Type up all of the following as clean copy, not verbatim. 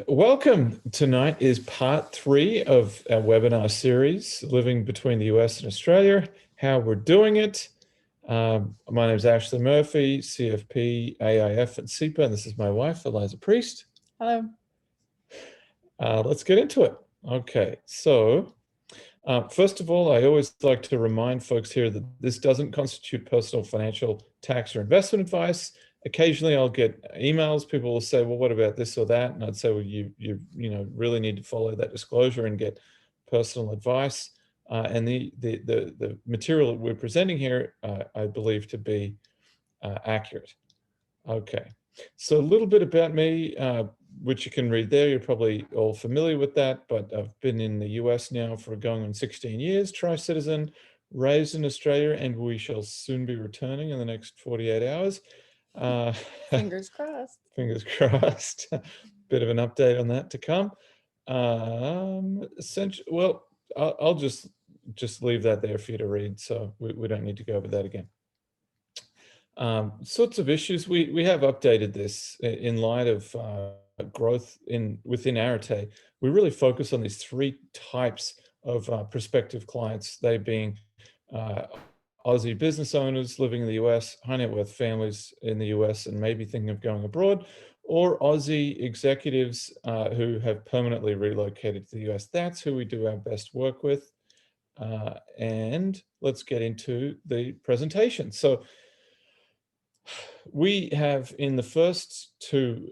Welcome. Tonight is part 3 of our webinar series, Living Between the US and Australia, how we're doing it. My name is Ashley Murphy, CFP, AIF and CEPA, and this is my wife, Eliza Priest. Hello. Let's get into it. Okay, so first of all, I always like to remind folks here that this doesn't constitute personal financial, tax, or investment advice. Occasionally I'll get emails, people will say, well, what about this or that? And I'd say, well, you really need to follow that disclosure and get personal advice. And the material that we're presenting here, I believe to be accurate. Okay, so a little bit about me, which you can read there. You're probably all familiar with that, but I've been in the US now for going on 16 years, tri-citizen, raised in Australia, and we shall soon be returning in the next 48 hours. Fingers crossed. Fingers crossed. Bit of an update on that to come. Well, I'll just leave that there for you to read, so we don't need to go over that again. Sorts of issues. We have updated this in light of growth within Areté. We really focus on these 3 types of prospective clients, they being Aussie business owners living in the US, high net worth families in the US and maybe thinking of going abroad, or Aussie executives who have permanently relocated to the US. That's who we do our best work with. And let's get into the presentation. So we have in the first 2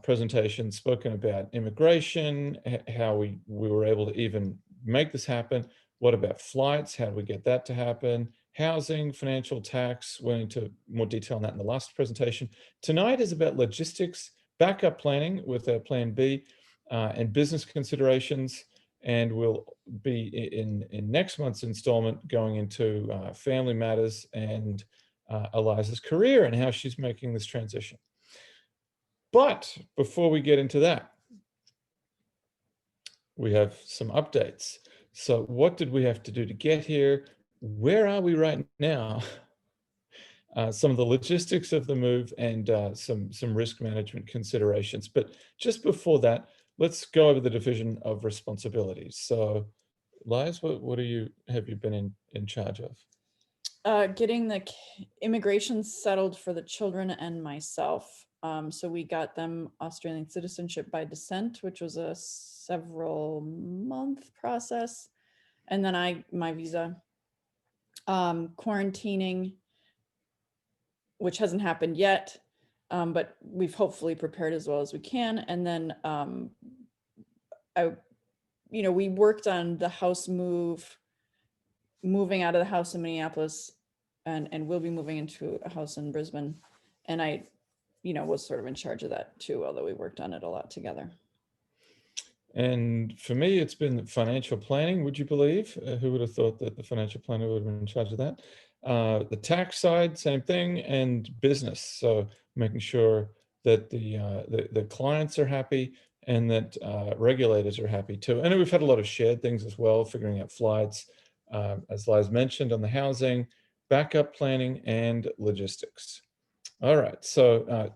presentations spoken about immigration, how we were able to even make this happen. What about flights? How do we get that to happen? Housing, financial, tax, went into more detail on that in the last presentation. Tonight is about logistics, backup planning with our plan B, and business considerations. And we'll be in next month's installment going into family matters and Eliza's career and how she's making this transition. But before we get into that, we have some updates. So what did we have to do to get here? Where are we right now? Some of the logistics of the move and some risk management considerations. But just before that, let's go over the division of responsibilities. So Liz, what have you been in charge of? Getting the immigration settled for the children and myself. So we got them Australian citizenship by descent, which was a several month process. And then my visa, quarantining, which hasn't happened yet, but we've hopefully prepared as well as we can. And then we worked on the house moving out of the house in Minneapolis, and we'll be moving into a house in Brisbane. And I, was sort of in charge of that too, although we worked on it a lot together. And for me, it's been financial planning, would you believe? Who would have thought that the financial planner would have been in charge of that? The tax side, same thing, and business. So making sure that the clients are happy and that regulators are happy too. And we've had a lot of shared things as well, figuring out flights, as Liz mentioned, on the housing, backup planning, and logistics. All right, so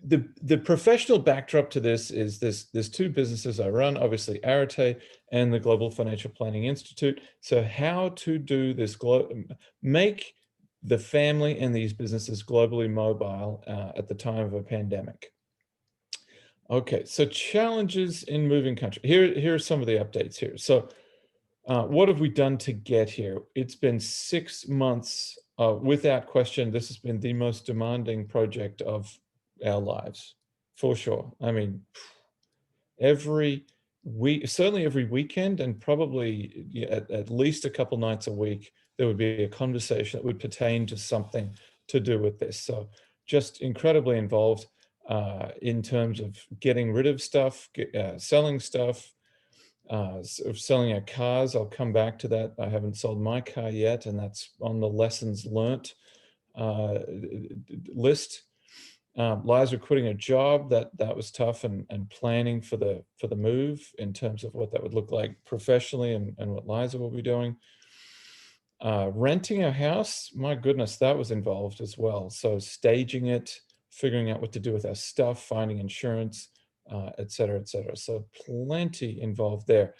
the professional backdrop to this is there's 2 businesses I run, obviously Areté and the Global Financial Planning Institute. So how to do this, make the family and these businesses globally mobile at the time of a pandemic. Okay, so challenges in moving country. Here are some of the updates here. So what have we done to get here? It's been 6 months. Without question, this has been the most demanding project of our lives, for sure. I mean, every week, certainly every weekend, and probably at least a couple nights a week, there would be a conversation that would pertain to something to do with this. So just incredibly involved in terms of getting rid of stuff, selling stuff, selling our cars. I'll come back to that. I haven't sold my car yet, and that's on the lessons learnt list. Liza quitting a job, that was tough, and planning for the move in terms of what that would look like professionally and what Liza will be doing. Renting a house, my goodness, that was involved as well. So staging it, figuring out what to do with our stuff, finding insurance, et cetera, et cetera. So plenty involved there.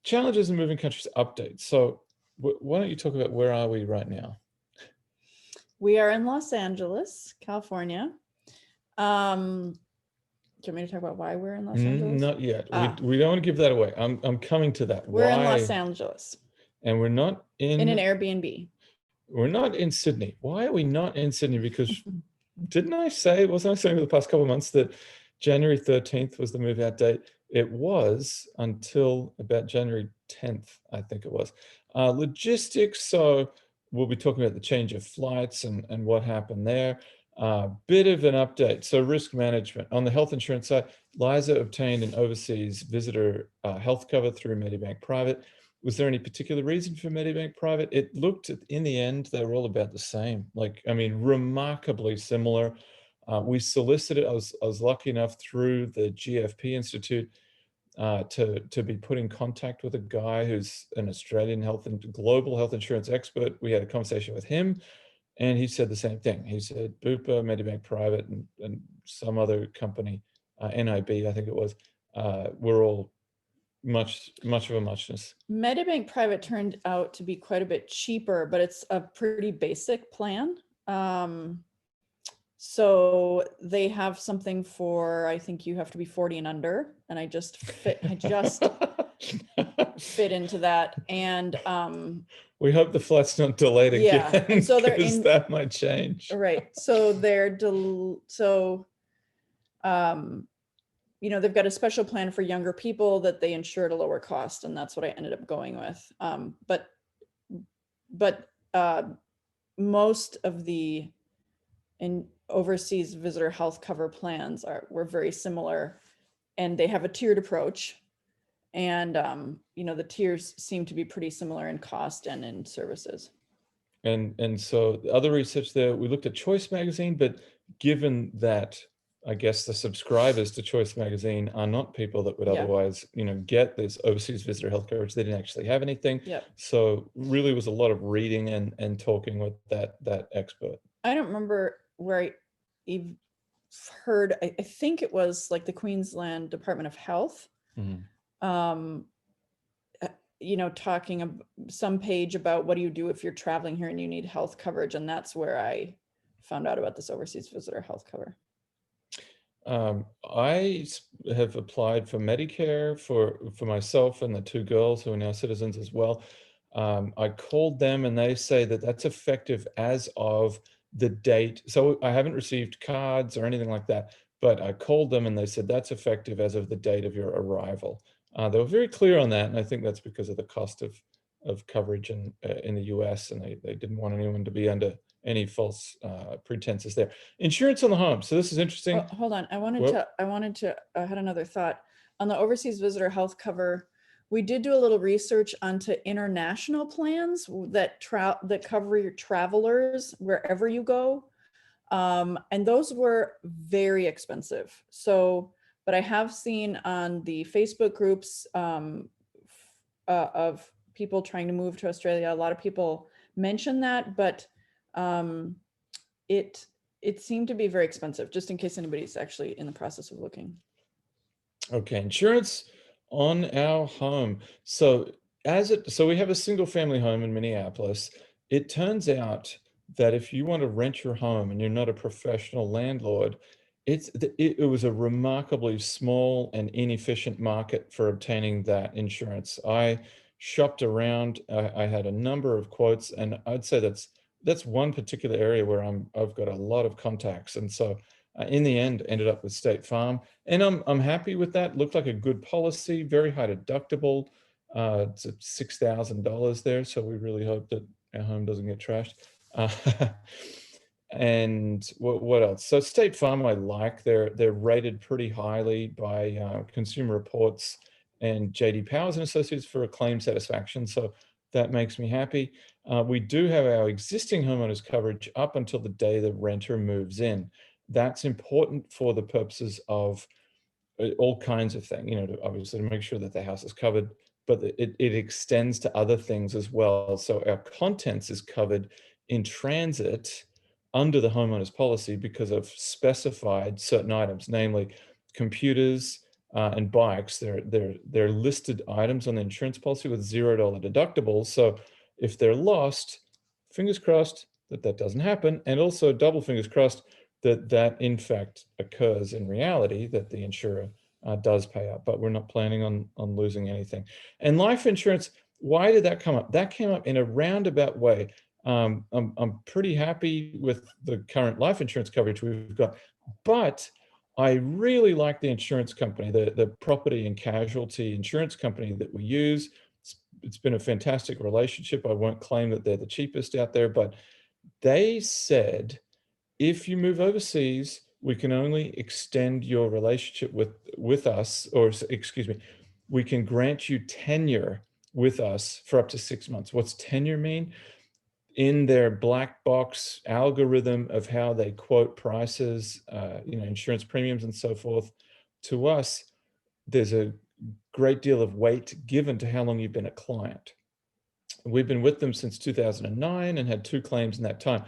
Challenges in moving countries updates. So why don't you talk about where are we right now? We are in Los Angeles, California. Do you want me to talk about why we're in Los Angeles? Not yet. Ah, We don't want to give that away. I'm coming to that. we're in Los Why? Angeles And we're not in an in Airbnb. we're not in Sydney. Why are we not in Sydney? Because wasn't I saying over the past couple of months that January 13th was the move out date? It was until about January 10th, I think it was. Logistics, so we'll be talking about the change of flights and what happened there. Bit of an update. So risk management. On the health insurance side, Liza obtained an overseas visitor health cover through Medibank Private. Was there any particular reason for Medibank Private? It looked, in the end, they were all about the same. Like, I mean, remarkably similar. We solicited, I was lucky enough through the GFP Institute to be put in contact with a guy who's an Australian health and global health insurance expert. We had a conversation with him, and he said the same thing. He said, Bupa, Medibank Private, and some other company, NIB, I think it was, were all much of a muchness. Medibank Private turned out to be quite a bit cheaper, but it's a pretty basic plan. So they have something for, I think you have to be 40 and under, and I just fit into that. And we hope the flight's not delayed yeah, again, and so they're because in, that might change. right. So they're you know, they've got a special plan for younger people that they insure at a lower cost, and that's what I ended up going with. But most of the overseas visitor health cover plans were very similar, and they have a tiered approach. And you know, the tiers seem to be pretty similar in cost and in services. And so the other research there, we looked at Choice Magazine, but given that I guess the subscribers to Choice Magazine are not people that would otherwise, you know, get this overseas visitor health coverage. They didn't actually have anything. Yep. So really was a lot of reading and talking with that expert. I don't remember where I heard, I think it was like the Queensland Department of Health, you know, talking some page about what do you do if you're traveling here and you need health coverage. And that's where I found out about this overseas visitor health cover. I have applied for Medicare for myself and the two girls who are now citizens as well. I called them and they say that that's effective as of the date. So I haven't received cards or anything like that, but I called them and they said that's effective as of the date of your arrival. They were very clear on that, and I think that's because of the cost of coverage in the US, and they didn't want anyone to be under any false pretenses there. Insurance on the home. So this is interesting. Oh, hold on. I had another thought on the overseas visitor health cover. We did do a little research onto international plans that cover your travelers wherever you go. And those were very expensive. So, but I have seen on the Facebook groups of people trying to move to Australia, a lot of people mention that, but it seemed to be very expensive, just in case anybody's actually in the process of looking. Okay, insurance on our home. So we have a single family home in Minneapolis. It turns out that if you want to rent your home and you're not a professional landlord, it was a remarkably small and inefficient market for obtaining that insurance. I shopped around. I had a number of quotes, and I'd say that's one particular area where I've got a lot of contacts, and so in the end ended up with State Farm, and I'm happy with that. Looked like a good policy, very high deductible. It's at $6,000 there, so we really hope that our home doesn't get trashed. And what else? So State Farm, I like. They're rated pretty highly by Consumer Reports and JD Powers and Associates for a claim satisfaction. So that makes me happy. We do have our existing homeowners coverage up until the day the renter moves in. That's important for the purposes of all kinds of things, you know, obviously to make sure that the house is covered, but it extends to other things as well. So our contents is covered in transit under the homeowner's policy because of specified certain items, namely computers, and bikes. They're listed items on the insurance policy with $0 deductibles. So if they're lost, fingers crossed that that doesn't happen, and also double fingers crossed that that in fact occurs in reality, that the insurer does pay out. But we're not planning on losing anything. And life insurance, why did that come up? That came up in a roundabout way. I'm pretty happy with the current life insurance coverage we've got, but I really like the insurance company, the property and casualty insurance company that we use. It's been a fantastic relationship. I won't claim that they're the cheapest out there, but they said, if you move overseas, we can only extend your relationship with us, or excuse me, we can grant you tenure with us for up to 6 months. What's tenure mean? In their black box algorithm of how they quote prices, insurance premiums and so forth, to us, there's a great deal of weight given to how long you've been a client. We've been with them since 2009 and had 2 claims in that time.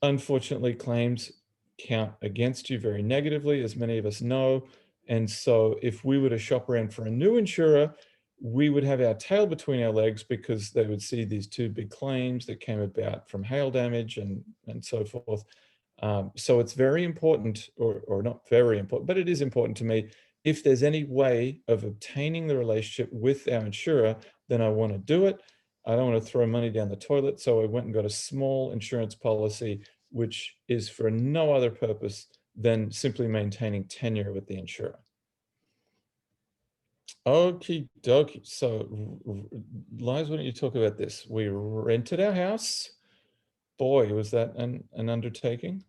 Unfortunately, claims count against you very negatively, as many of us know. And so if we were to shop around for a new insurer, we would have our tail between our legs because they would see these 2 big claims that came about from hail damage and so forth. So it's very important, or not very important, but it is important to me. If there's any way of obtaining the relationship with our insurer, then I want to do it. I don't want to throw money down the toilet. So I went and got a small insurance policy, which is for no other purpose than simply maintaining tenure with the insurer. Okie dokie. So, Liz, why don't you talk about this? We rented our house. Boy, was that an undertaking.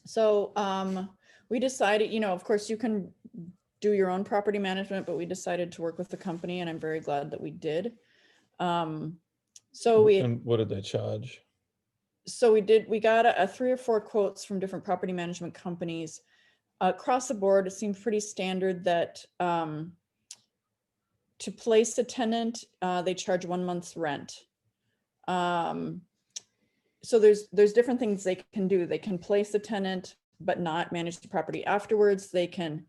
So we decided, of course you can do your own property management, but we decided to work with the company, and I'm very glad that we did. And what did they charge? So we got a 3 or 4 quotes from different property management companies. Across the board, it seemed pretty standard that to place a tenant, they charge 1 month's rent. So there's different things they can do. They can place a tenant, but not manage the property afterwards. They can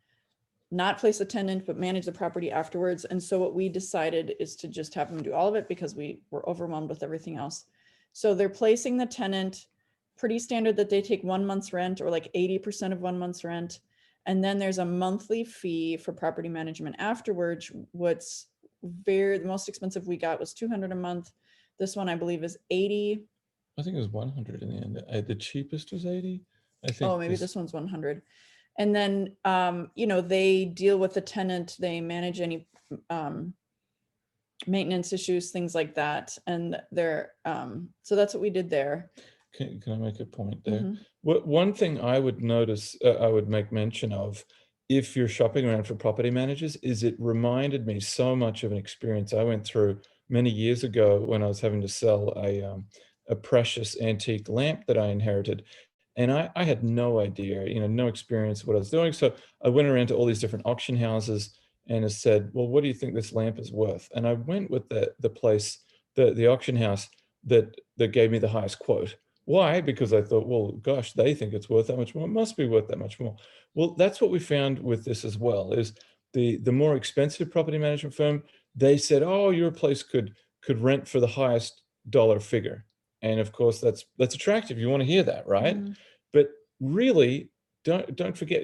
not place a tenant, but manage the property afterwards. And so what we decided is to just have them do all of it because we were overwhelmed with everything else. So they're placing the tenant, pretty standard that they take 1 month's rent, or like 80% of 1 month's rent. And then there's a monthly fee for property management afterwards. The most expensive we got was $200 a month. This one I believe is $80. I think it was 100 in the end. The cheapest was 80. I think. Oh, maybe this one's 100. And then, they deal with the tenant, they manage any maintenance issues, things like that. And so that's what we did there. Can I make a point there? One thing I would notice, I would make mention of, if you're shopping around for property managers, is it reminded me so much of an experience I went through many years ago when I was having to sell a precious antique lamp that I inherited. And I had no idea, no experience what I was doing. So I went around to all these different auction houses and I said, well, what do you think this lamp is worth? And I went with the place, the auction house that gave me the highest quote. Why? Because I thought, well, gosh, they think it's worth that much more. It must be worth that much more. Well, that's what we found with this as well, is the more expensive property management firm, they said, oh, your place could rent for the highest dollar figure. And of course, that's attractive. You want to hear that, right? But really, don't forget,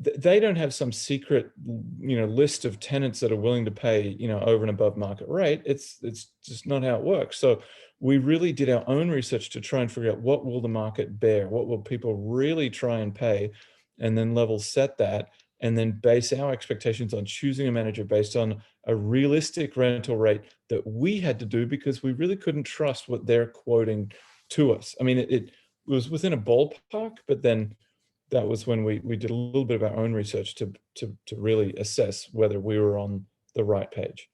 they don't have some secret, list of tenants that are willing to pay, over and above market rate. It's just not how it works. So we really did our own research to try and figure out what will the market bear, what will people really try and pay, and then level set that, and then base our expectations on choosing a manager based on a realistic rental rate that we had to do, because we really couldn't trust what they're quoting to us. I mean, it was within a ballpark, but then that was when we did a little bit of our own research to really assess whether we were on the right page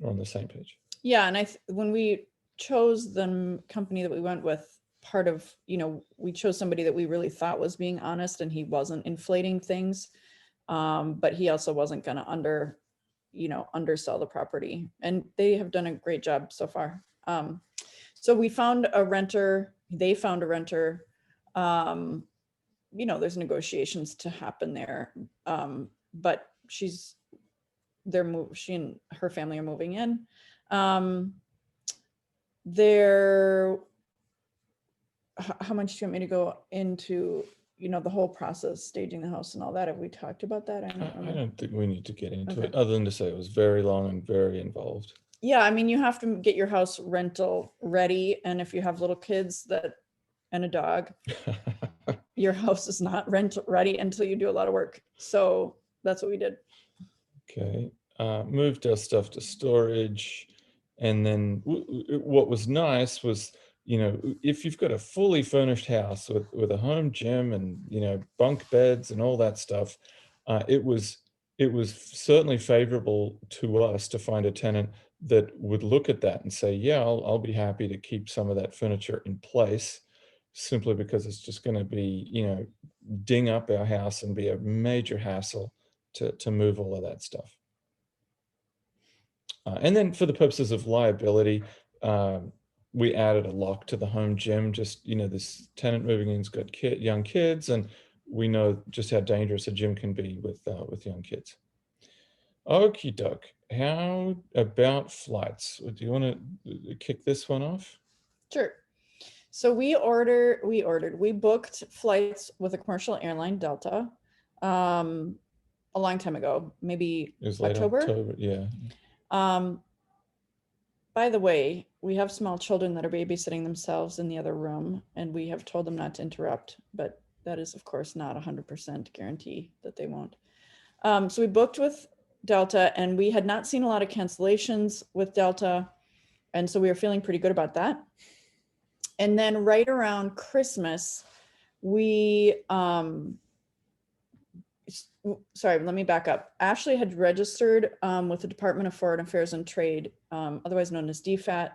or on the same page. Yeah, and when we chose the company that we went with, part of, we chose somebody that we really thought was being honest, and he wasn't inflating things, but he also wasn't going to undersell the property, and they have done a great job so far. So we found a renter, they found a renter. There's negotiations to happen there. but she and her family are moving in. How much do you want me to go into, the whole process, staging the house and all that? Have we talked about that? I don't think we need to get into Okay. it, other than to say it was very long and very involved. Yeah, I mean, you have to get your house rental ready, and if you have little kids and a dog, your house is not rent ready until you do a lot of work. So that's what we did. Okay, moved our stuff to storage, and then what was nice was, if you've got a fully furnished house with a home gym and bunk beds and all that stuff, it was certainly favorable to us to find a tenant that would look at that and say, yeah, I'll be happy to keep some of that furniture in place, simply because it's just going to be ding up our house and be a major hassle to move all of that stuff. And then for the purposes of liability, we added a lock to the home gym. Just, this tenant moving in's got young kids, and we know just how dangerous a gym can be with young kids. Okie doke. How about flights? Do you want to kick this one off? Sure. So we booked flights with a commercial airline, Delta, a long time ago, maybe It was late October, yeah. By the way, we have small children that are babysitting themselves in the other room, and we have told them not to interrupt, but that is, of course, not 100% guarantee that they won't. So we booked with Delta, and we had not seen a lot of cancellations with Delta, and so we were feeling pretty good about that. And then right around Christmas, sorry, let me back up. Ashley had registered with the Department of Foreign Affairs and Trade, otherwise known as DFAT.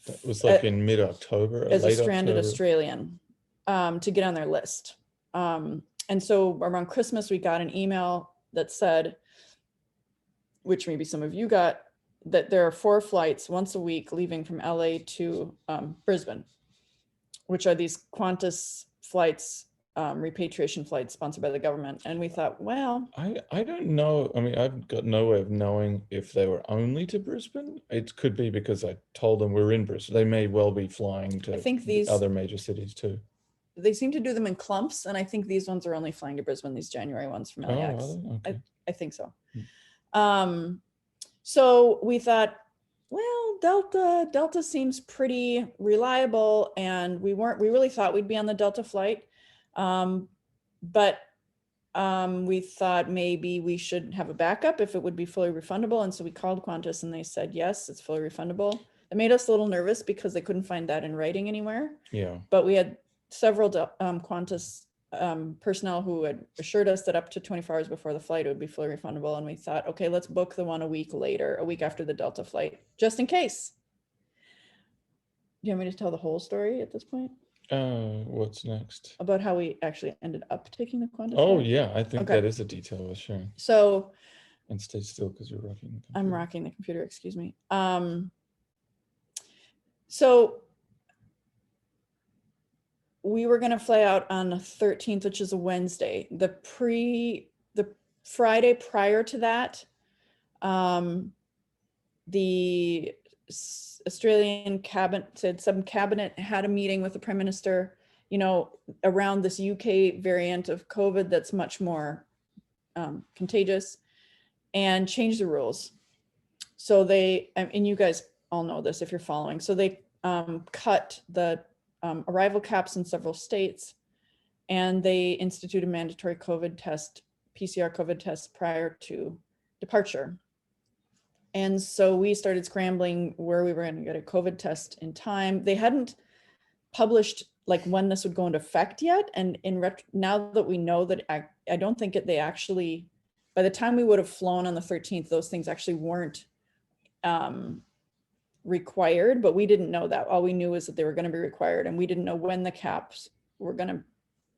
That was like in mid-October, as late a stranded October. Australian, to get on their list. And so around Christmas, we got an email that said, which maybe some of you got, that there are 4 flights once a week leaving from LA to Brisbane, which are these Qantas flights, repatriation flights sponsored by the government. And we thought, well, I don't know. I mean, I've got no way of knowing if they were only to Brisbane. It could be because I told them we're in Brisbane. They may well be flying to other major cities too. They seem to do them in clumps, and I think these ones are only flying to Brisbane, these January ones from LAX. Oh, okay. I think so. So we thought, well, Delta seems pretty reliable, and we really thought we'd be on the Delta flight. But we thought maybe we should have a backup if it would be fully refundable. And so we called Qantas, and they said, yes, it's fully refundable. It made us a little nervous because they couldn't find that in writing anywhere. Yeah. But we had several Qantas personnel who had assured us that up to 24 hours before the flight, it would be fully refundable. And we thought, okay, let's book the one a week after the Delta flight, just in case. Do you want me to tell the whole story at this point? What's next? About how we actually ended up taking the Qantas Oh, flight? yeah, I think that is a detail worth sharing. So, and stay still because you're rocking the computer. I'm rocking the computer, excuse me. So we were going to fly out on the 13th, which is a Wednesday. The Friday prior to that, the Australian cabinet had a meeting with the Prime Minister, around this UK variant of COVID that's much more contagious, and changed the rules. So they, and you guys all know this if you're following, so they cut the arrival caps in several states, and they instituted a mandatory PCR COVID test prior to departure. And so we started scrambling where we were going to get a COVID test in time. They hadn't published like when this would go into effect yet. And now that we know that, I don't think they actually, by the time we would have flown on the 13th, those things actually weren't required, but we didn't know that. All we knew is that they were going to be required, and we didn't know when the caps were going to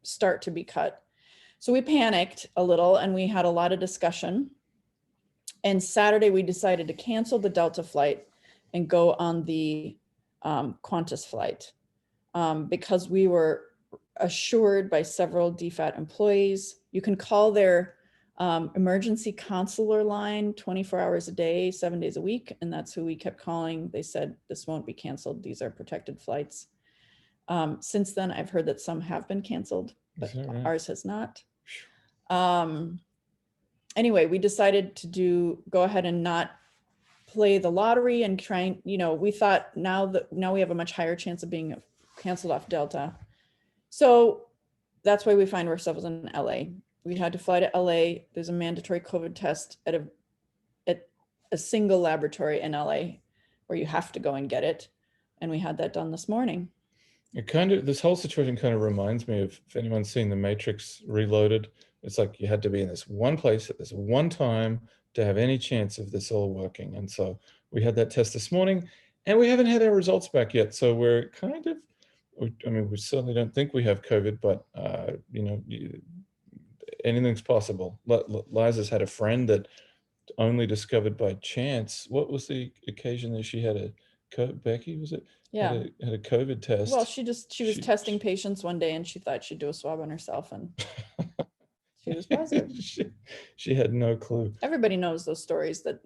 start to be cut. So we panicked a little, and we had a lot of discussion. And Saturday, we decided to cancel the Delta flight and go on the Qantas flight because we were assured by several DFAT employees. You can call their Emergency consular line, 24 hours a day, 7 days a week. And that's who we kept calling. They said, this won't be canceled. These are protected flights. Since then, I've heard that some have been canceled, but right? ours has not. Anyway, we decided to go ahead and not play the lottery and try, we thought now we have a much higher chance of being canceled off Delta. So that's why we find ourselves in LA. We had to fly to LA. There's a mandatory COVID test at a single laboratory in LA where you have to go and get it. And we had that done this morning. This whole situation kind of reminds me of, if anyone's seen The Matrix Reloaded, it's like you had to be in this one place at this one time to have any chance of this all working. And so we had that test this morning, and we haven't had our results back yet. So we're kind of, I mean, we certainly don't think we have COVID, but anything's possible. Liza's had a friend that only discovered by chance. What was the occasion that she had Becky, was it? Yeah. Had a COVID test. Well, she was testing patients one day and she thought she'd do a swab on herself and she was positive. She had no clue. Everybody knows those stories that,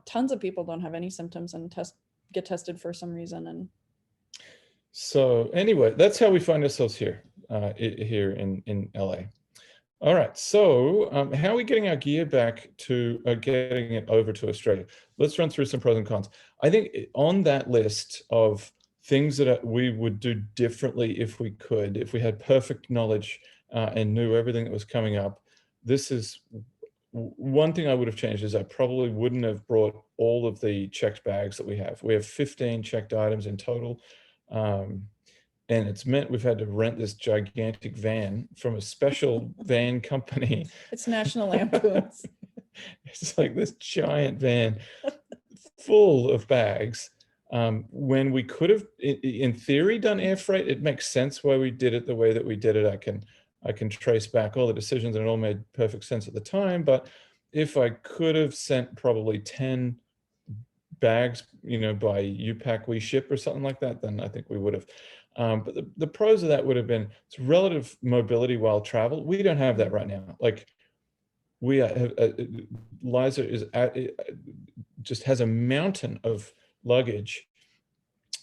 tons of people don't have any symptoms and get tested for some reason. And so anyway, that's how we find ourselves here in LA. All right, so how are we getting our gear back to getting it over to Australia? Let's run through some pros and cons. I think on that list of things that we would do differently if we had perfect knowledge and knew everything that was coming up, this is one thing I would have changed. Is I probably wouldn't have brought all of the checked bags that we have. We have 15 checked items in total. And it's meant we've had to rent this gigantic van from a special van company. It's National Lampoon's. It's like this giant van full of bags. When we could have, in theory, done air freight, it makes sense why we did it the way that we did it. I can trace back all the decisions, and it all made perfect sense at the time. But if I could have sent probably 10 bags, by U-Pack We Ship or something like that, then I think we would have. But the pros of that would have been it's relative mobility while travel. We don't have that right now. Like we have, Liza just has a mountain of luggage,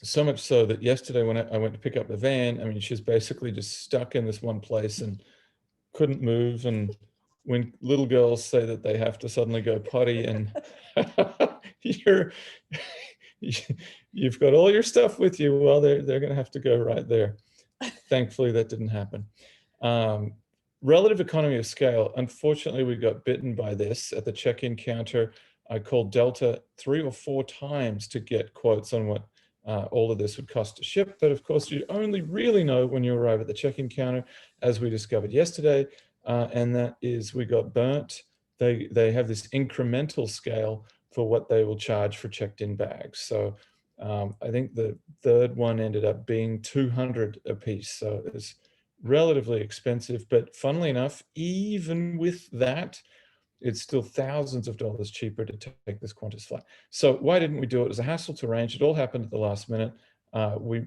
so much so that yesterday when I went to pick up the van, I mean, she's basically just stuck in this one place and couldn't move. And when little girls say that they have to suddenly go potty, and you've got all your stuff with you, well, they're going to have to go right there. Thankfully, that didn't happen. Relative economy of scale. Unfortunately, we got bitten by this at the check-in counter. I called Delta 3 or 4 times to get quotes on what all of this would cost to ship. But of course, you only really know when you arrive at the check-in counter, as we discovered yesterday. And that is, we got burnt. They have this incremental scale for what they will charge for checked-in bags. So I think the third one ended up being $200 a piece. So it's relatively expensive, but funnily enough, even with that, it's still thousands of dollars cheaper to take this Qantas flight. So why didn't we do it? It was a hassle to arrange. It all happened at the last minute. We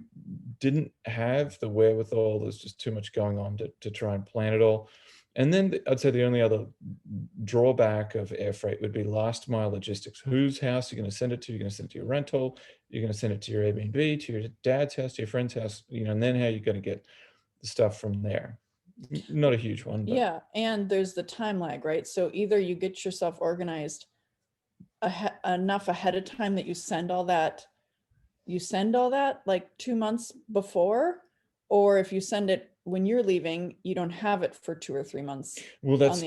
didn't have the wherewithal. There's just too much going on to try and plan it all. And then I'd say the only other drawback of air freight would be last mile logistics. Whose house are you going to send it to? You're going to send it to your rental. You're going to send it to your Airbnb, to your dad's house, to your friend's house, and then how you're going to get the stuff from there. Not a huge one. But. Yeah, and there's the time lag, right? So either you get yourself organized enough ahead of time that you send all that like 2 months before, or if you send it when you're leaving, you don't have it for 2 or 3 months. Well, that's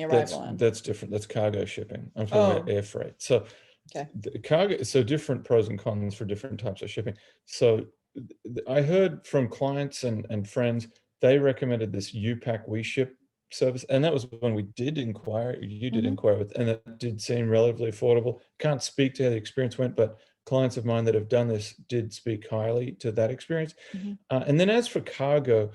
different. That's cargo shipping. I'm talking about air freight. So okay. The cargo, so different pros and cons for different types of shipping. So I heard from clients and friends, they recommended this U-Pack We Ship service, and that was when we did inquire. You did inquire with, and it did seem relatively affordable. Can't speak to how the experience went, but clients of mine that have done this did speak highly to that experience. And then as for cargo,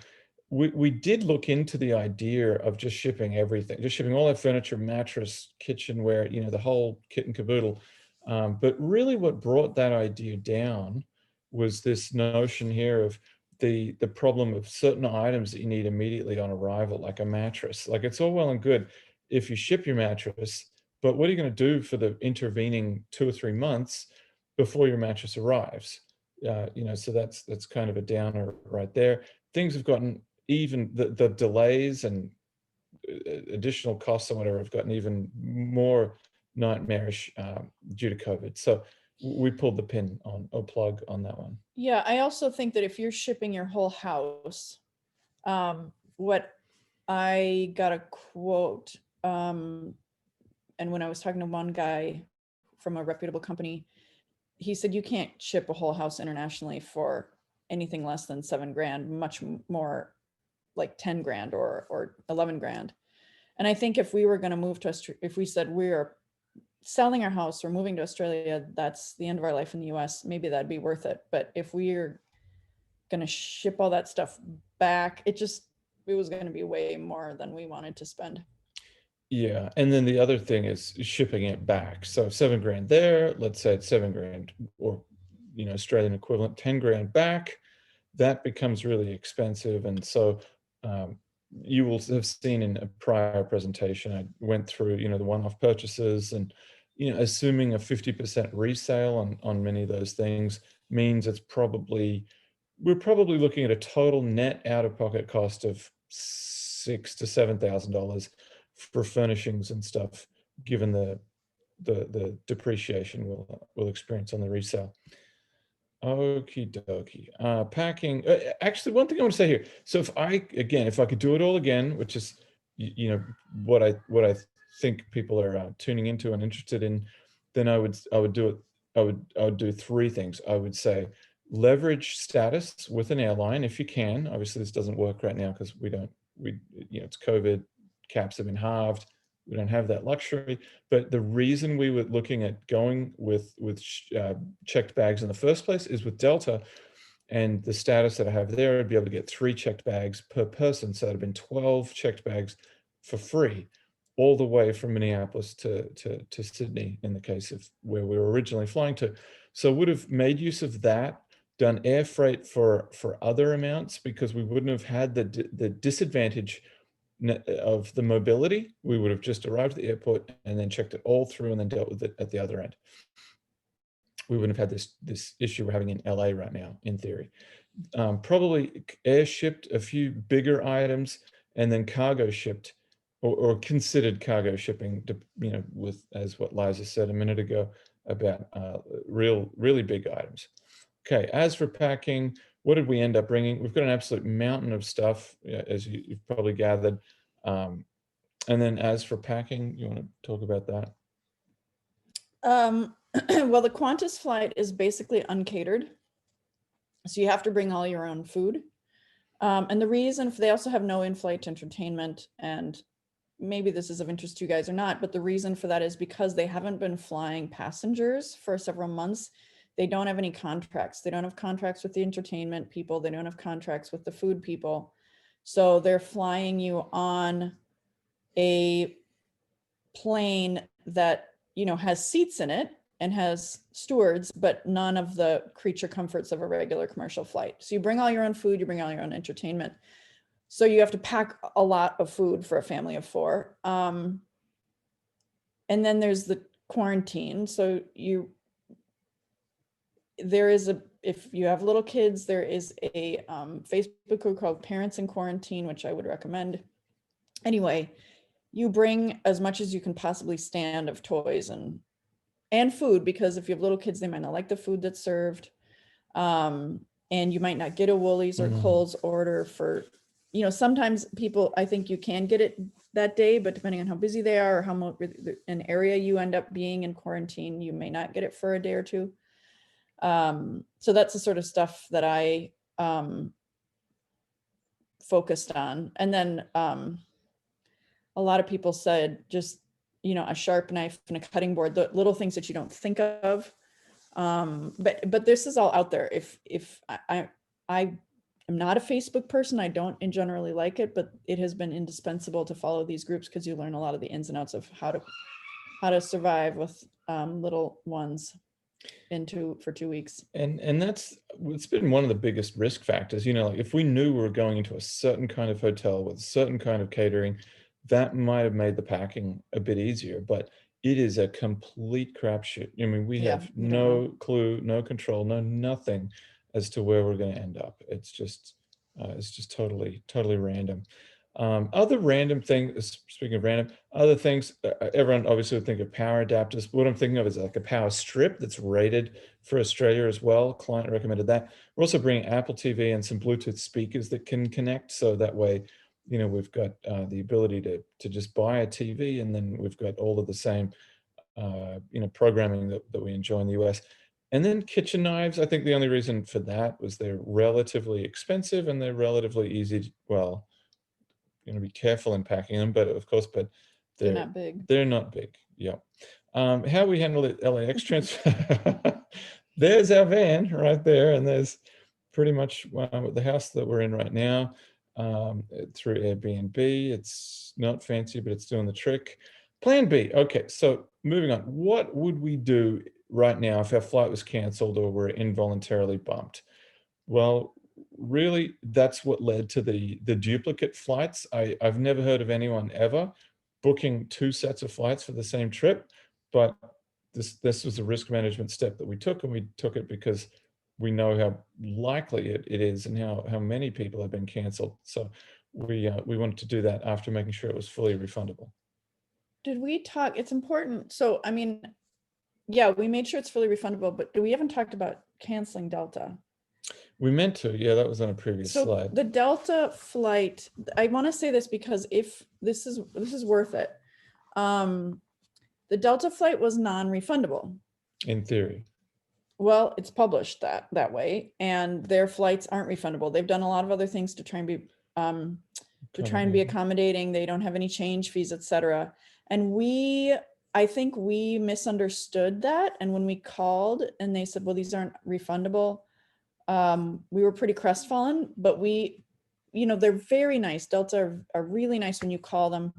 we did look into the idea of just shipping everything, just shipping all our furniture, mattress, kitchenware, the whole kit and caboodle. But really what brought that idea down was this notion here of the problem of certain items that you need immediately on arrival, like a mattress. Like, it's all well and good. if you ship your mattress, but what are you going to do for the intervening 2 or 3 months before your mattress arrives? So that's kind of a downer right there. Things have gotten even the delays and additional costs and whatever have gotten even more nightmarish due to COVID. So we pulled the pin on or plug on that one. Yeah, I also think that if you're shipping your whole house, what I got a quote, and when I was talking to one guy from a reputable company, he said you can't ship a whole house internationally for anything less than $7,000, much more like 10 grand or 11 grand. And I think if we were going to move to, if we said we're selling our house or moving to Australia, that's the end of our life in the US, maybe that'd be worth it. But if we're going to ship all that stuff back, it was going to be way more than we wanted to spend. Yeah, and then the other thing is shipping it back. So $7,000 there, let's say it's $7,000 or Australian equivalent, 10 grand back. That becomes really expensive. And so you will have seen in a prior presentation, I went through, the one-off purchases and, assuming a 50% resale on many of those things means we're probably looking at a total net out-of-pocket cost of $6,000 to $7,000 for furnishings and stuff, given the depreciation we'll experience on the resale. Okie dokie. Packing. Actually, one thing I want to say here. So if I could do it all again, which is what I think people are tuning into and interested in, then I would do it. I would do three things. I would say leverage status with an airline if you can. Obviously, this doesn't work right now because it's COVID. Caps have been halved. We don't have that luxury. But the reason we were looking at going with checked bags in the first place is with Delta and the status that I have there, I'd be able to get 3 checked bags per person. So that'd have been 12 checked bags for free, all the way from Minneapolis to Sydney in the case of where we were originally flying to. So would have made use of that, done air freight for other amounts, because we wouldn't have had the disadvantage of the mobility. We would have just arrived at the airport and then checked it all through and then dealt with it at the other end. We wouldn't have had this issue we're having in LA right now, in theory. Probably air shipped a few bigger items and then cargo shipped or considered cargo shipping, with, as what Liza said a minute ago, about really big items. Okay, as for packing, what did we end up bringing? We've got an absolute mountain of stuff, as you've probably gathered. And then as for packing, you want to talk about that? Well, the Qantas flight is basically uncatered. So you have to bring all your own food. And the reason they also have no in-flight entertainment, and maybe this is of interest to you guys or not, but the reason for that is because they haven't been flying passengers for several months. They don't have any contracts. They don't have contracts with the entertainment people. They don't have contracts with the food people. So they're flying you on a plane that, has seats in it and has stewards, but none of the creature comforts of a regular commercial flight. So you bring all your own food, you bring all your own entertainment. So you have to pack a lot of food for a family of 4. And then there's the quarantine. So if you have little kids, there is a Facebook group called Parents in Quarantine, which I would recommend. Anyway, you bring as much as you can possibly stand of toys and food, because if you have little kids, they might not like the food that's served. And you might not get a Woolies or Kohl's order for, sometimes people, I think you can get it that day, but depending on how busy they are or how much an area you end up being in quarantine, you may not get it for a day or two. So that's the sort of stuff that I focused on. And then a lot of people said just, a sharp knife and a cutting board, the little things that you don't think of. But this is all out there. If I am not a Facebook person, I don't generally like it, but it has been indispensable to follow these groups because you learn a lot of the ins and outs of how to survive with little ones for 2 weeks. And it's been one of the biggest risk factors. Like if we knew we were going into a certain kind of hotel with a certain kind of catering, that might have made the packing a bit easier, but it is a complete crapshoot. I mean, we Yeah, have we don't know. no clue, no control, no nothing as to where we're going to end up. It's just totally random. Other random things, speaking of random, other things, everyone obviously would think of power adapters. What I'm thinking of is like a power strip that's rated for Australia as well. Client recommended that. We're also bringing Apple TV and some Bluetooth speakers that can connect. So that way, we've got the ability to just buy a TV, and then we've got all of the same, programming that we enjoy in the US. And then kitchen knives, I think the only reason for that was they're relatively expensive and they're relatively easy to, well, be careful in packing them, but of course, but They're they're not big. they're not big. Yeah. How we handle it, LAX transfer. There's our van right there, and there's pretty much the house that we're in right now, through Airbnb. It's not fancy, but it's doing the trick. Plan B. Okay, so moving on. What would we do right now if our flight was canceled or we're involuntarily bumped? Well, really, that's what led to the duplicate flights. I've never heard of anyone ever booking 2 sets of flights for the same trip, but this was a risk management step that we took, and we took it because we know how likely it is and how many people have been canceled. So we wanted to do that after making sure it was fully refundable. Did we talk? It's important. So, I mean, yeah, we made sure it's fully refundable, but we haven't talked about canceling Delta. We meant to, yeah, that was on a previous So slide. the Delta flight, I want to say this because if this is worth it. The Delta flight was non-refundable. In theory. Well, it's published that way, and their flights aren't refundable. They've done a lot of other things to try and be accommodating. They don't have any change fees, etc. And I think we misunderstood that. And when we called and they said, well, these aren't refundable, we were pretty crestfallen, but they're very nice. Delta are really nice when you call them,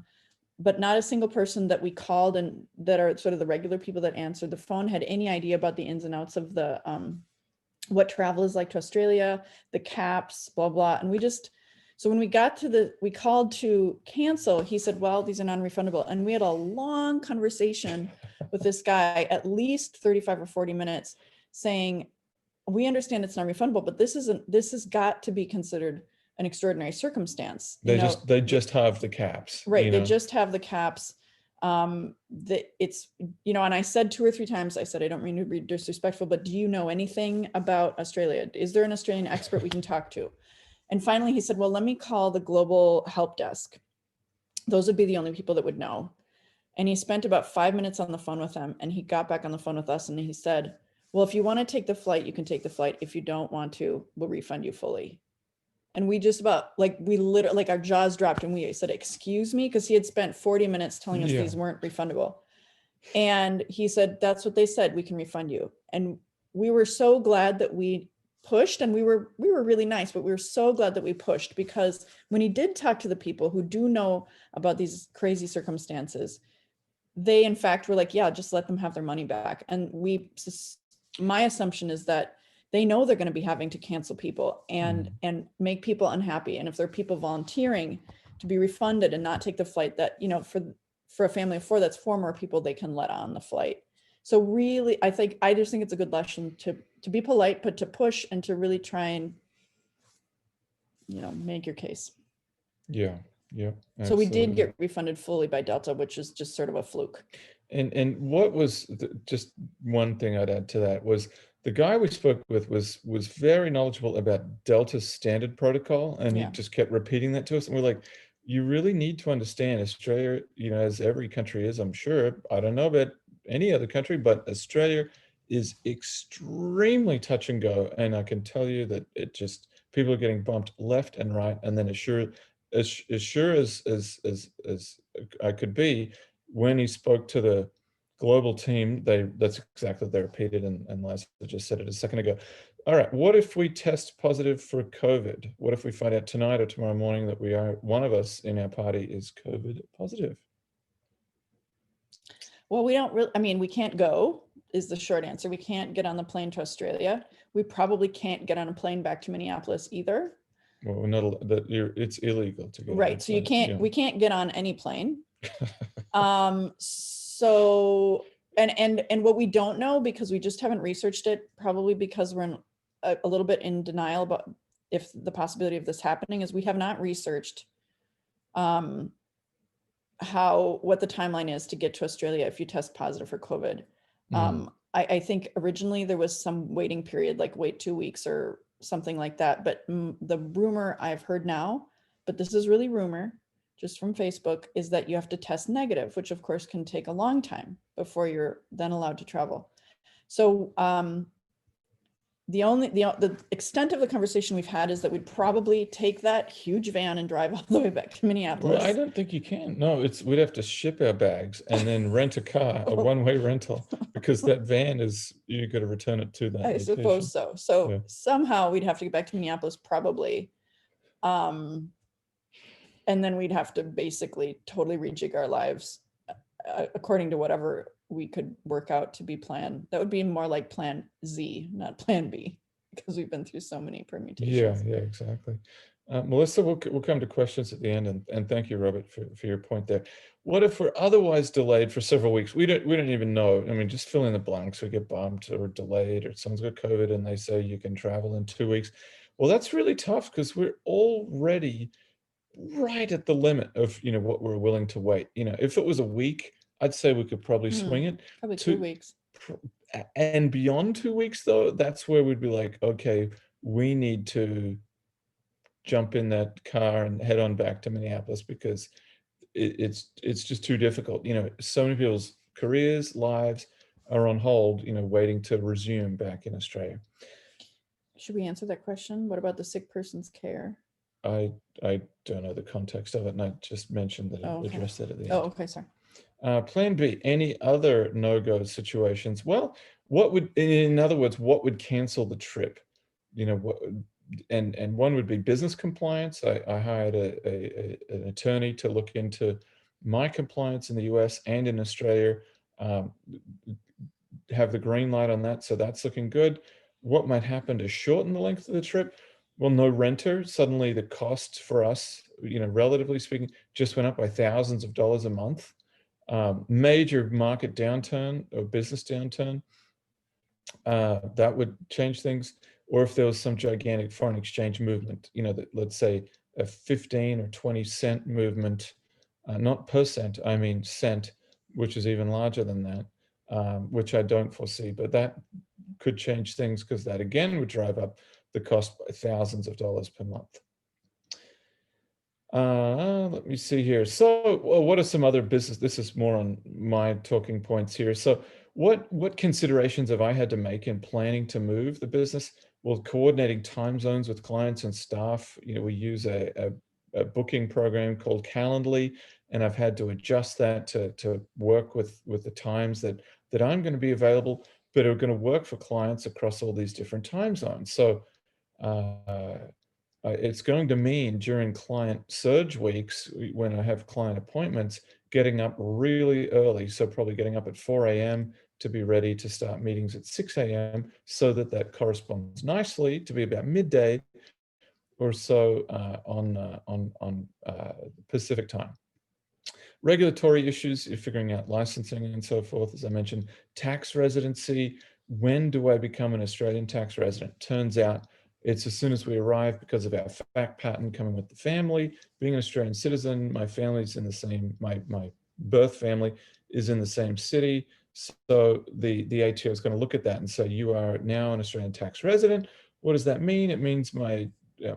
but not a single person that we called and that are sort of the regular people that answered the phone had any idea about the ins and outs of the what travel is like to Australia, the caps, blah blah. And so when we called to cancel, he said, well, these are non-refundable. And we had a long conversation with this guy, at least 35 or 40 minutes, saying, we understand it's non-refundable, but this has got to be considered an extraordinary circumstance. They just have the caps. Right. They just have the caps. And I said 2 or 3 times, I said, I don't mean to be disrespectful, but do you know anything about Australia? Is there an Australian expert we can talk to? And finally he said, well, let me call the global help desk. Those would be the only people that would know. And he spent about 5 minutes on the phone with them, and he got back on the phone with us and he said, well, if you want to take the flight, you can take the flight. If you don't want to, we'll refund you fully. And we just about we literally our jaws dropped and we said, excuse me, because he had spent 40 minutes telling us these weren't refundable. And he said, that's what they said, we can refund you. And we were so glad that we pushed, and we were really nice, but we were so glad that we pushed, because when he did talk to the people who do know about these crazy circumstances, they in fact were like, yeah, just let them have their money back. And my assumption is that they know they're going to be having to cancel people and make people unhappy. And if there are people volunteering to be refunded and not take the flight, that, for a family of 4, that's 4 more people they can let on the flight. So really, I just think it's a good lesson to be polite, but to push and to really try and, make your case. Yeah. So we did get refunded fully by Delta, which is just sort of a fluke. And what was just one thing I'd add to that was the guy we spoke with was very knowledgeable about Delta's standard protocol, and he just kept repeating that to us. And we're like, you really need to understand Australia, as every country is, I'm sure. I don't know about any other country, but Australia is extremely touch and go. And I can tell you that people are getting bumped left and right. And then as sure as I could be, when he spoke to the global team, that's exactly what they repeated, and Liza just said it a second ago. All right, what if we test positive for COVID? What if we find out tonight or tomorrow morning that one of us in our party is COVID positive? Well, we don't really, we can't go, is the short answer. We can't get on the plane to Australia. We probably can't get on a plane back to Minneapolis either. Well, we're not that it's illegal to get on Right. a So you plane. can't, we can't get on any plane. So, and what we don't know, because we just haven't researched it, probably because we're in a little bit in denial about if the possibility of this happening, is we have not researched what the timeline is to get to Australia if you test positive for COVID. I think originally there was some waiting period, like wait 2 weeks or something like that. But the rumor I've heard now, but this is really rumor, just from Facebook, is that you have to test negative, which of course can take a long time before you're then allowed to travel. So the extent of the conversation we've had is that we'd probably take that huge van and drive all the way back to Minneapolis. Well, I don't think you can. No, we'd have to ship our bags and then rent a car, a one-way rental, because that van is, you got to return it to that I location. suppose so. So Yeah. somehow we'd have to get back to Minneapolis probably. And then we'd have to basically totally rejig our lives according to whatever we could work out to be plan. That would be more like plan Z, not plan B, because we've been through so many permutations. Yeah, exactly. Melissa, we'll come to questions at the end, and thank you, Robert, for your point there. What if we're otherwise delayed for several weeks? We don't even know. I mean, just fill in the blanks. We get bumped or delayed, or someone's got COVID and they say you can travel in 2 weeks. Well, that's really tough because we're already right at the limit of what we're willing to wait. If it was a week, I'd say we could probably swing it. Probably 2 weeks. And beyond 2 weeks, though, that's where we'd be like, okay, we need to jump in that car and head on back to Minneapolis because it's just too difficult. So many people's careers, lives are on hold, waiting to resume back in Australia. Should we answer that question? What about the sick person's care? I don't know the context of it, and I just mentioned that I addressed that at the end. Oh, okay, sorry. Plan B, any other no-go situations? Well, in other words, what would cancel the trip? And one would be business compliance. I hired an attorney to look into my compliance in the US and in Australia, have the green light on that. So that's looking good. What might happen to shorten the length of the trip? Well, no renter. Suddenly the cost for us, relatively speaking, just went up by thousands of dollars a month. Major market downturn or business downturn, that would change things. Or if there was some gigantic foreign exchange movement, that, let's say, a 15 or 20 cent movement, not percent, I mean cent, which is even larger than that, which I don't foresee, but that could change things because that again would drive up the cost by thousands of dollars per month. Let me see here. So, what are some other business? This is more on my talking points here. So, what considerations have I had to make in planning to move the business? Well, coordinating time zones with clients and staff. We use a booking program called Calendly, and I've had to adjust that to work with the times that I'm going to be available, but are going to work for clients across all these different time zones. So. It's going to mean during client surge weeks, when I have client appointments, getting up really early. So probably getting up at 4 a.m. to be ready to start meetings at 6 a.m. so that corresponds nicely to be about midday or so on Pacific time. Regulatory issues, you're figuring out licensing and so forth, as I mentioned. Tax residency, when do I become an Australian tax resident? Turns out it's as soon as we arrive because of our fact pattern coming with the family. Being an Australian citizen, my family's in the same, my birth family is in the same city. So the ATO is going to look at that and say, you are now an Australian tax resident. What does that mean? It means my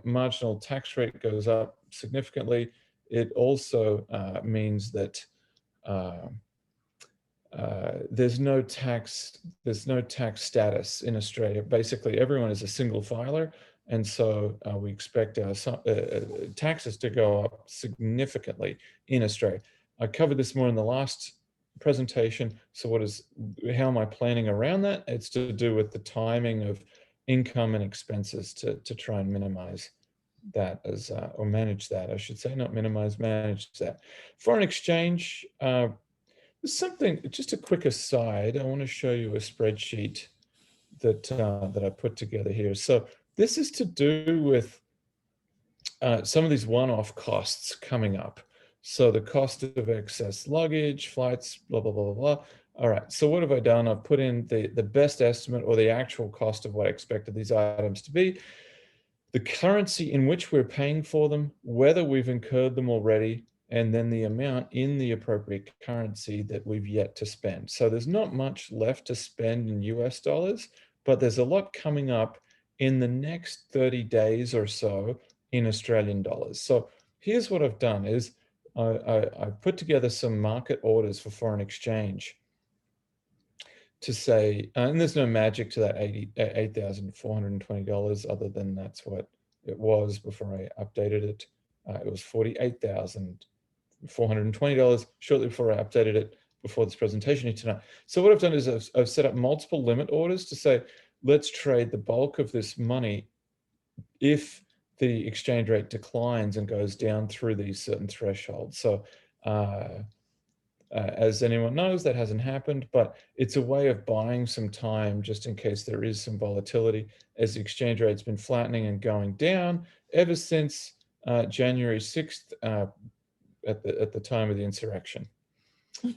marginal tax rate goes up significantly. It also means that there's no tax status in Australia. Basically, everyone is a single filer, and so we expect our taxes to go up significantly in Australia. I covered this more in the last presentation. So how am I planning around that? It's to do with the timing of income and expenses to try and minimize that or manage that, I should say, not minimize, manage that. Foreign exchange, something, just a quick aside, I want to show you a spreadsheet that I put together here. So this is to do with some of these one-off costs coming up. So the cost of excess luggage, flights, blah, blah, blah, blah, blah. All right, so what have I done? I've put in the best estimate or the actual cost of what I expected these items to be, the currency in which we're paying for them, whether we've incurred them already, and then the amount in the appropriate currency that we've yet to spend. So there's not much left to spend in US dollars, but there's a lot coming up in the next 30 days or so in Australian dollars. So here's what I've done is I put together some market orders for foreign exchange to say, and there's no magic to that $8,420 other than that's what it was before I updated it. It was $48,420 shortly before I updated it before this presentation tonight. So what I've done is I've set up multiple limit orders to say, let's trade the bulk of this money if the exchange rate declines and goes down through these certain thresholds. So as anyone knows, that hasn't happened, but it's a way of buying some time just in case there is some volatility, as the exchange rate's been flattening and going down ever since January 6th at the time of the insurrection. I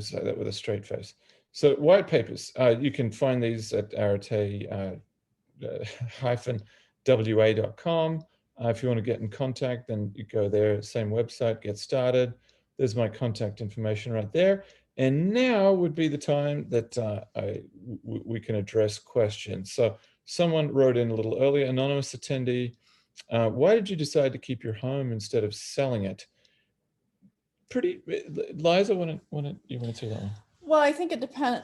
say that with a straight face. So white papers, you can find these at Areté -wa.com. If you want to get in contact, then you go there, same website, get started. There's my contact information right there. And now would be the time that we can address questions. So someone wrote in a little earlier, anonymous attendee, why did you decide to keep your home instead of selling it? Liza, you want to say that one? Well, I think it depends.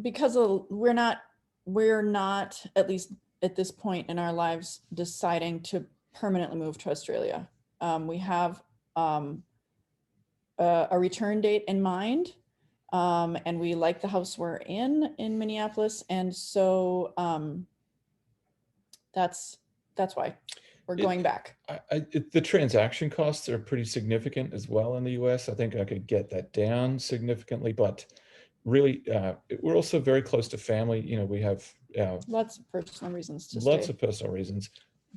Because we're not, at least at this point in our lives, deciding to permanently move to Australia. We have a return date in mind, and we like the house we're in Minneapolis, and so that's why we're going back. The transaction costs are pretty significant as well in the US. I think I could get that down significantly, but really, we're also very close to family. You know, we have lots of personal reasons to lots stay. of personal reasons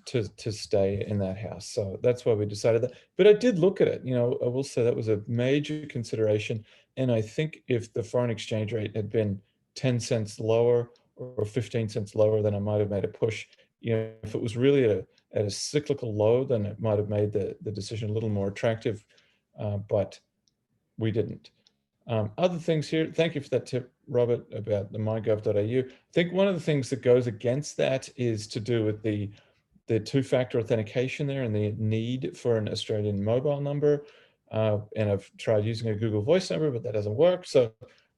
to stay in that house. So that's why we decided that. But I did look at it. You know, I will say that was a major consideration. And I think if the foreign exchange rate had been 10 cents lower or 15 cents lower, then I might have made a push. You know, if it was really at a cyclical low, then it might have made the decision a little more attractive. But we didn't. Other things here, thank you for that tip, Robert, about the mygov.au. I think one of the things that goes against that is to do with the two-factor authentication there and the need for an Australian mobile number. And I've tried using a Google Voice number, but that doesn't work. So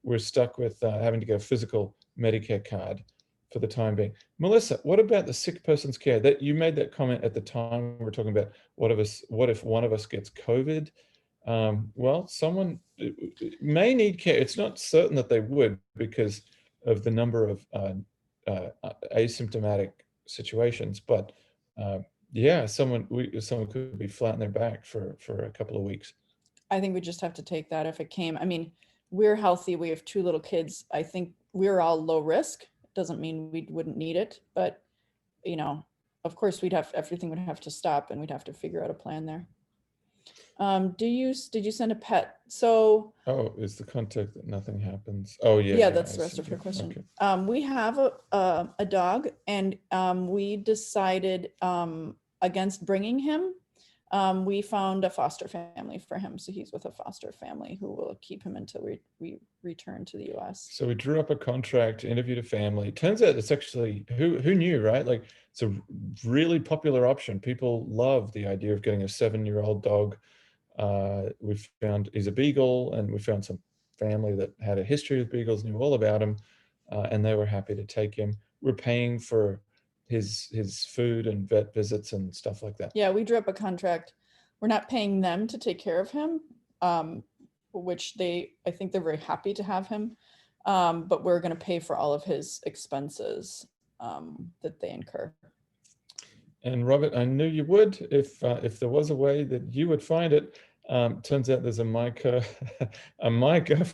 we're stuck with having to get a physical Medicare card for the time being. Melissa, what about the sick person's care? That you made that comment at the time we were talking about what if one of us gets COVID? Well, someone may need care. It's not certain that they would because of the number of asymptomatic situations, but yeah, someone could be flat on their back for a couple of weeks. I think we just have to take that if it came. I mean, we're healthy. We have 2 little kids. I think we're all low risk. Doesn't mean we wouldn't need it, but you know, of course everything would have to stop and we'd have to figure out a plan there. Did you send a pet? So is the contact that nothing happens? Oh yeah. Yeah, that's the rest of her question. Okay. We have a dog, and we decided against bringing him. We found a foster family for him, so he's with a foster family who will keep him until we return to the US. So we drew up a contract, interviewed a family. Turns out it's actually, who knew, right? Like, it's a really popular option. People love the idea of getting a 7-year-old dog. We found he's a beagle, and we found some family that had a history with beagles, knew all about him, and they were happy to take him. We're paying for his food and vet visits and stuff like that. Yeah, we drew up a contract. We're not paying them to take care of him, which I think they're very happy to have him, but we're going to pay for all of his expenses that they incur. And Robert, I knew you would if there was a way that you would find it. Turns out there's a MyGov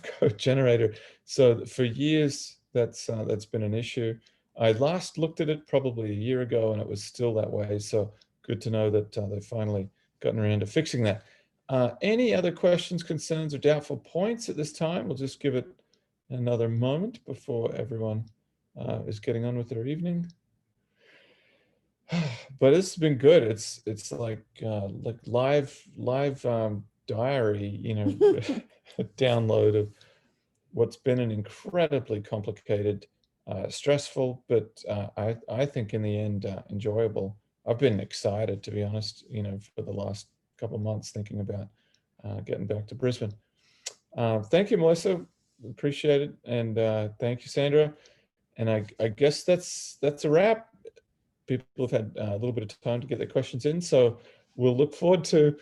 code generator. So for years, that's been an issue. I last looked at it probably a year ago and it was still that way. So good to know that they've finally gotten around to fixing that. Any other questions, concerns, or doubtful points at this time? We'll just give it another moment before everyone is getting on with their evening. But it's been good. It's like live diary, a download of what's been an incredibly complicated, stressful, but I think in the end enjoyable. I've been excited, to be honest, for the last couple of months thinking about getting back to Brisbane. Thank you, Melissa. Appreciate it, and thank you, Sandra. And I guess that's a wrap. People have had a little bit of time to get their questions in, so we'll look forward to,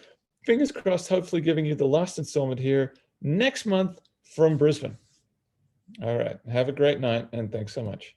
fingers crossed, hopefully giving you the last installment here next month from Brisbane. All right. Have a great night, and thanks so much.